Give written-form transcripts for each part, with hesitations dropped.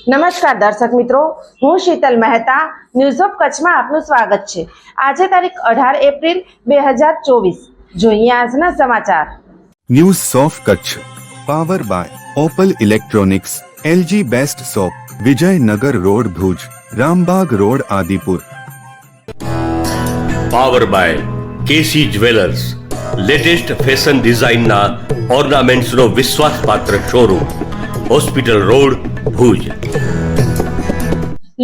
નમસ્કાર દર્શક મિત્રો, હું શીતલ મહેતા ન્યૂઝ ઓફ કચ્છમાં આપનું સ્વાગત છે। આજે તારીખ 18 એપ્રિલ 2024। જોઈએ આજના સમાચાર। News of Kutch power by Opal electronics, LG best shop, Vijaynagar road Bhuj, Rambag road Adipur. Power by KC jewellers, latest fashion ડિઝાઇનના ઓર્નામેન્ટ્સનો વિશ્વાસપાત્ર showroom, hospital road Bhuj.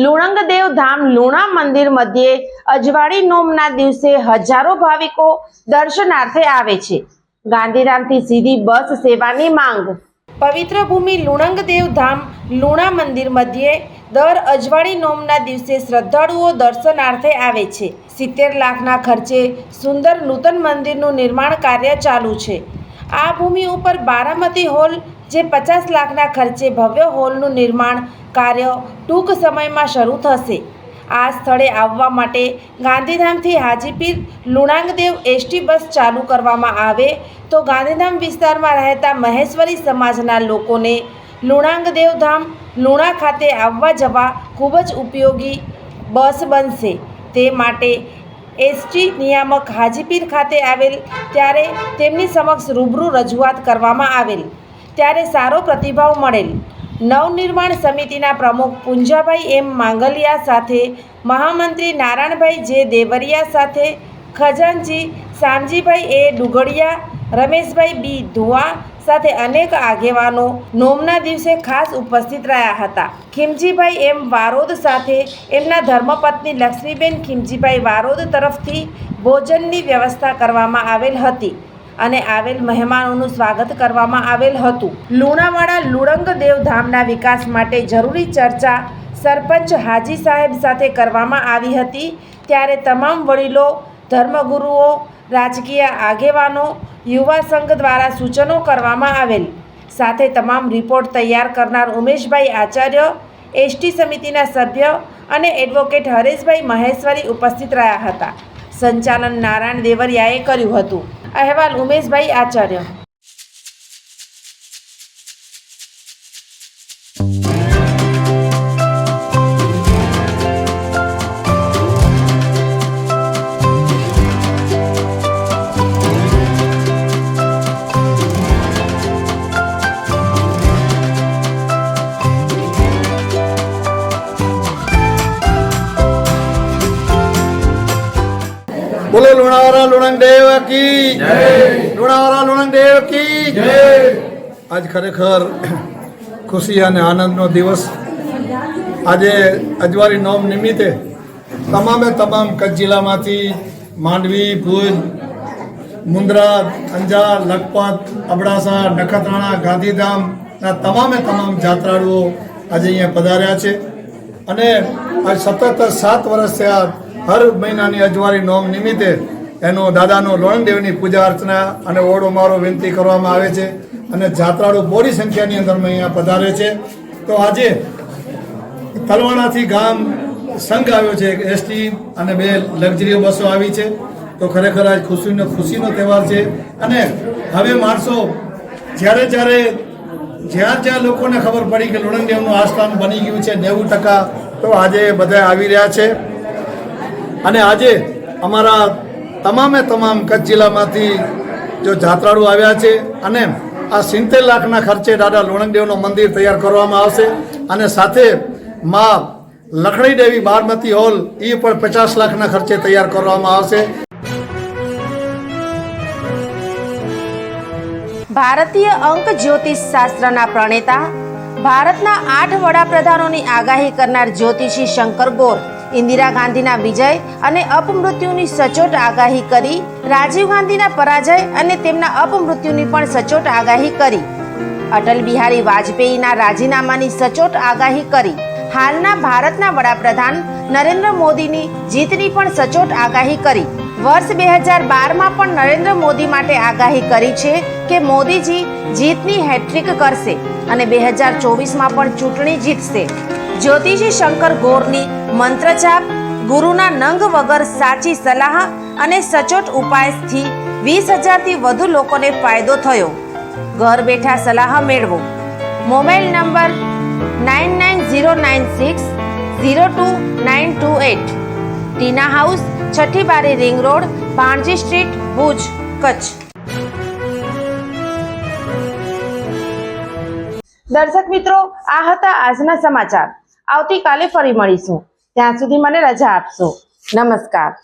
Lunangdev Dham Luna મંદિર મધ્યે અજવાળી નોમના દિવસે હજારો ભાવિકો દર્શનાર્થે આવે છે। ગાંધીધામથી સીધી બસ સેવાની માંગ। પવિત્ર ભૂમિ લુણંગદેવ ધામ લુણા મંદિર મધ્યે દર અજવાળી નોમના દિવસે શ્રદ્ધાળુઓ દર્શનાર્થે આવે છે। 70 લાખના ખર્ચે સુંદર નૂતન મંદિરનું નિર્માણ કાર્ય ચાલુ છે। આ ભૂમિ ઉપર બારામતી હોલ, જે 50 લાખના ખર્ચે ભવ્ય હોલનું નિર્માણ કાર્ય ટૂંક સમયમાં શરૂ થશે। આ સ્થળે આવવા માટે ગાંધીધામથી હાજીપીર લુણાંગદેવ એસટી બસ ચાલુ કરવામાં આવે તો ગાંધીધામ વિસ્તારમાં રહેતા મહેશ્વરી સમાજના લોકોને લુણાંગદેવ ધામ લુણા ખાતે આવવા જવા ખૂબ જ ઉપયોગી બસ બનશે। તે માટે એસટી નિયામક હાજીપીર ખાતે આવેલ ત્યારે તેમની સમક્ષ રૂબરૂ રજૂઆત કરવામાં આવેલ ત્યારે સારો પ્રતિભાવ મળેલ। નવનિર્માણ સમિતિના પ્રમુખ પુંજાભાઈ એમ માંગલિયા સાથે મહામંત્રી નારાયણભાઈ જે દેવરિયા સાથે ખજાનચી શામજીભાઈ એ ડુગડિયા, રમેશભાઈ બી ધુઆ સાથે અનેક આગેવાનો નોમના દિવસે ખાસ ઉપસ્થિત રહ્યા હતા। ખીમજીભાઈ એમ વારોદ સાથે એમના ધર્મપત્ની લક્ષ્મીબેન ખીમજીભાઈ વારોદ તરફથી ભોજનની વ્યવસ્થા કરવામાં આવેલ હતી અને આવેલ મહેમાનોનું સ્વાગત કરવામાં આવેલ હતું। લુણાવાડા લુણંગદેવ ધામના વિકાસ માટે જરૂરી ચર્ચા સરપંચ હાજી સાહેબ સાથે કરવામાં આવી હતી ત્યારે તમામ વડીલો, ધર્મગુરુઓ, રાજકીય આગેવાનો, યુવા સંઘ દ્વારા સૂચનો કરવામાં આવેલ। સાથે તમામ રિપોર્ટ તૈયાર કરનાર ઉમેશભાઈ આચાર્ય, એસટી સમિતિના સભ્ય અને એડવોકેટ હરેશભાઈ મહેશ્વરી ઉપસ્થિત રહ્યા હતા। સંચાલન નારાયણ દેવરિયાએ કર્યું હતું। અહેવાલ ઉમેશભાઈ આચાર્ય। बोलो લુણાવાડા લુણંગદેવ की जय। લુણાવાડા લુણંગદેવ की जय। આજ ખરેખર ખુશી અને આનંદનો દિવસ। આજે અજવાળી નોમ નિમિત્તે તમામ કચ્છ જિલ્લામાંથી માંડવી, ભુજ, મુન્દ્રા, અંજાર, લખપત, અબડાસા, નખત્રાણા, ગાંધીધામના તમામ જાત્રાળુઓ આજે અહીંયા પધાર્યા છે અને આજ સતત 7 વર્ષ થયા હર મહિનાની અજવાળી નોમ નિમિત્તે એનો દાદાનો લુણંગદેવની પૂજા અર્ચના અને ઓળો મારો વિનંતી કરવામાં આવે છે અને જાત્રાળુ બોડી સંખ્યાની અંદર અહીંયા પધારે છે। તો આજે તલવાણાથી ગામ સંઘ આવ્યો છે, એસટી અને 2 લક્ઝરી બસો આવી છે। તો ખરેખર આજ ખુશીનો તહેવાર છે અને હવે માણસો જ્યાં લોકોને ખબર પડી કે લુણંગદેવનું આસ્થાન બની ગયું છે 90%, તો આજે બધા આવી રહ્યા છે અને આજે અમારા તમામ કચ્છ જિલ્લામાંથી જો જાત્રાળુ આવ્યા છે અને આ 70 લાખના ખર્ચે દાદા લુણંગદેવનું મંદિર તૈયાર કરવામાં આવશે અને સાથે માં લખણી દેવી બારમતી હોલ એ પણ 50 લાખના ખર્ચે તૈયાર કરવામાં આવશે। ભારતીય અંક જ્યોતિષ શાસ્ત્રના પ્રણેતા, ભારતના 8 વડાપ્રધાનોની આગાહી કરનાર જ્યોતિષી શંકર ગોર ઇન્દિરા ગાંધીના વિજય અને અપમૃત્યુની સચોટ આગાહી કરી, રાજીવ ગાંધીના પરાજય અને તેમના અપમૃત્યુની પણ સચોટ આગાહી કરી, અટલ બિહારી વાજપેયીના રાજીનામાની સચોટ આગાહી કરી, હાલના ભારતના વડાપ્રધાન નરેન્દ્ર મોદીની જીતની પણ સચોટ આગાહી કરી, વર્ષ 2012માં પણ નરેન્દ્ર મોદી માટે આગાહી કરી છે કે મોદીજી જીતની હેટ્રિક કરશે અને 2024માં પણ ચૂંટણી જીતશે। જ્યોતિષી શંકર ગોરની મંત્રજાપ, ગુરુના નંગ વગર સાચી સલાહ અને સચોટ ઉપાયથી 20,000થી વધુ લોકોને ફાયદો થયો। ઘર બેઠા સલાહ મેળવો। Mobile number 9909602928. ટીના હાઉસ, છઠ્ઠી બારી ring road, Bhanji street, Bhuj, Kutch. દર્શક મિત્રો, આ હતા આજના સમાચાર. આવતીકાલે ફરી મળીશું. ત્યાં સુધી મને રજા આપશો. નમસ્કાર.